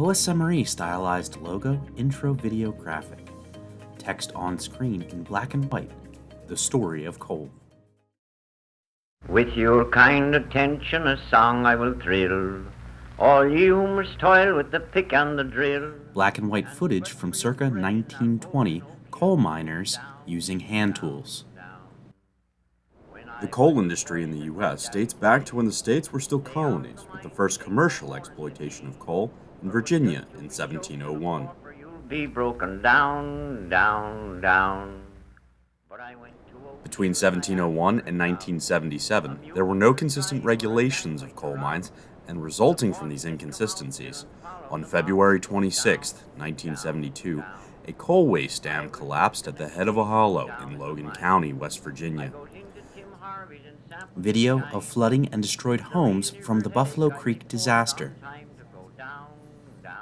OSMRE stylized logo intro video graphic. Text on screen in black and white. The story of coal. With your kind attention a song I will thrill. All you who must toil with the pick and the drill. Black and white footage from circa 1920 coal miners using hand tools. The coal industry in the U.S. dates back to when the states were still colonies, with the first commercial exploitation of coal in Virginia in 1701. You'll be broken down, down, down. Between 1701 and 1977, there were no consistent regulations of coal mines, and resulting from these inconsistencies, on February 26, 1972, a coal waste dam collapsed at the head of a hollow in Logan County, West Virginia. Video of flooding and destroyed homes from the Buffalo Creek disaster.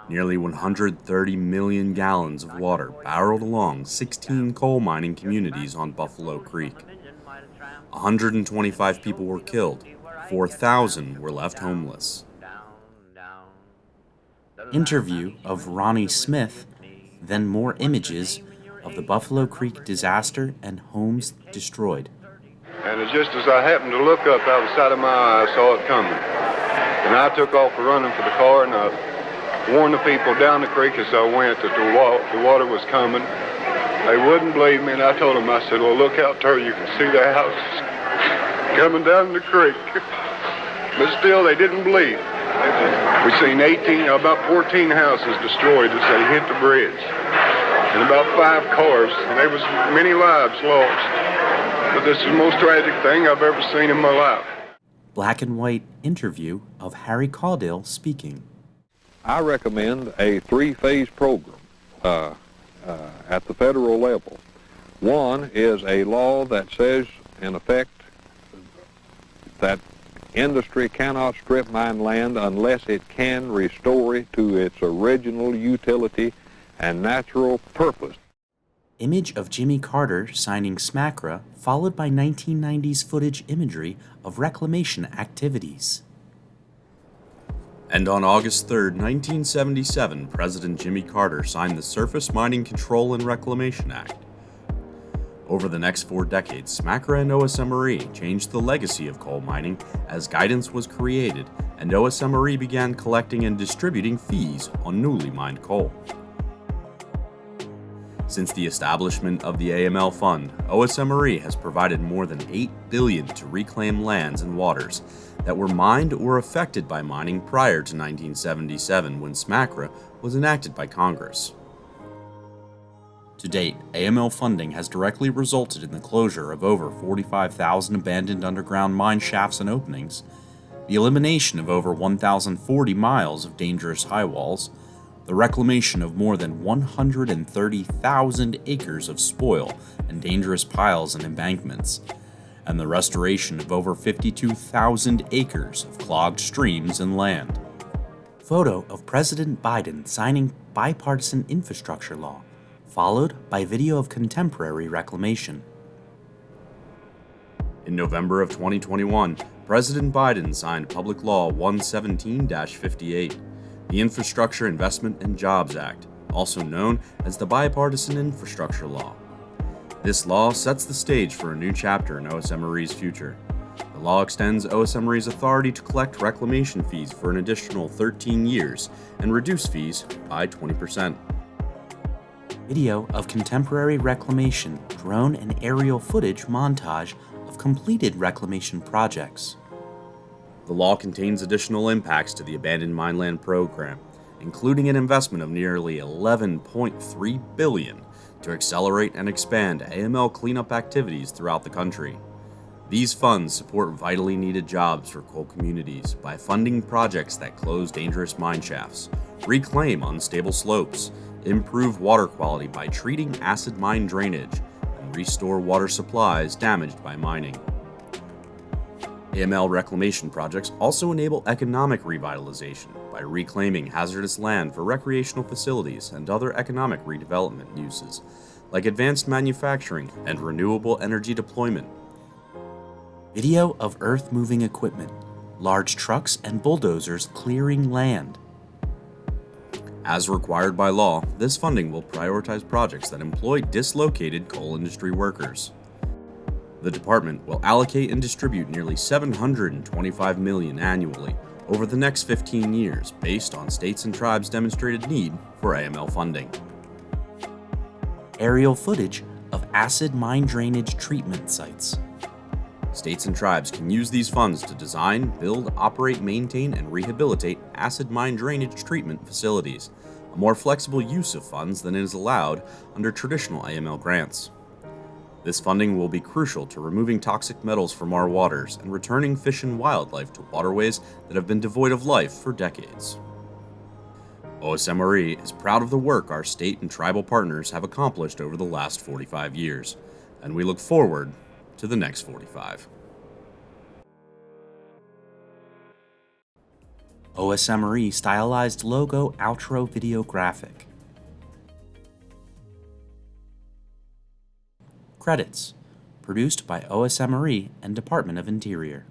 Nearly 130 million gallons of water barreled along 16 coal mining communities on Buffalo Creek. 125 people were killed. 4,000 were left homeless. Interview of Ronnie Smith, then more images of the Buffalo Creek disaster and homes destroyed. And just as I happened to look up out the side of my eye, I saw it coming. And I took off running for the car, and I warned the people down the creek as I went that the water was coming. They wouldn't believe me, and I told them, I said, well, look out there, you can see the houses coming down the creek. But still, they didn't believe. We seen about 14 houses destroyed as they hit the bridge, and about 5 cars, and there was many lives lost. But this is the most tragic thing I've ever seen in my life. Black and white interview of Harry Caudill speaking. I recommend a 3-phase program at the federal level. One is a law that says, in effect, that industry cannot strip mine land unless it can restore it to its original utility and natural purpose. Image of Jimmy Carter signing SMCRA, followed by 1990s footage imagery of reclamation activities. And on August 3, 1977, President Jimmy Carter signed the Surface Mining Control and Reclamation Act. Over the next 4 decades, SMCRA and OSMRE changed the legacy of coal mining as guidance was created and OSMRE began collecting and distributing fees on newly mined coal. Since the establishment of the AML Fund, OSMRE has provided more than $8 billion to reclaim lands and waters that were mined or affected by mining prior to 1977 when SMCRA was enacted by Congress. To date, AML funding has directly resulted in the closure of over 45,000 abandoned underground mine shafts and openings, the elimination of over 1,040 miles of dangerous high walls, the reclamation of more than 130,000 acres of spoil and dangerous piles and embankments, and the restoration of over 52,000 acres of clogged streams and land. Photo of President Biden signing bipartisan infrastructure law, followed by video of contemporary reclamation. In November of 2021, President Biden signed Public Law 117-58, the Infrastructure Investment and Jobs Act, also known as the Bipartisan Infrastructure Law. This law sets the stage for a new chapter in OSMRE's future. The law extends OSMRE's authority to collect reclamation fees for an additional 13 years and reduce fees by 20%. Video of contemporary reclamation, drone and aerial footage montage of completed reclamation projects. The law contains additional impacts to the abandoned mine land program, including an investment of nearly $11.3 billion to accelerate and expand AML cleanup activities throughout the country. These funds support vitally needed jobs for coal communities by funding projects that close dangerous mine shafts, reclaim unstable slopes, improve water quality by treating acid mine drainage, and restore water supplies damaged by mining. AML reclamation projects also enable economic revitalization by reclaiming hazardous land for recreational facilities and other economic redevelopment uses, like advanced manufacturing and renewable energy deployment. Video of earth-moving equipment, large trucks and bulldozers clearing land. As required by law, this funding will prioritize projects that employ dislocated coal industry workers. The department will allocate and distribute nearly $725 million annually over the next 15 years based on states and tribes' demonstrated need for AML funding. Aerial footage of acid mine drainage treatment sites. States and tribes can use these funds to design, build, operate, maintain, and rehabilitate acid mine drainage treatment facilities, a more flexible use of funds than is allowed under traditional AML grants. This funding will be crucial to removing toxic metals from our waters and returning fish and wildlife to waterways that have been devoid of life for decades. OSMRE is proud of the work our state and tribal partners have accomplished over the last 45 years, and we look forward to the next 45. OSMRE stylized logo outro video graphic. Credits: produced by OSMRE and Department of Interior.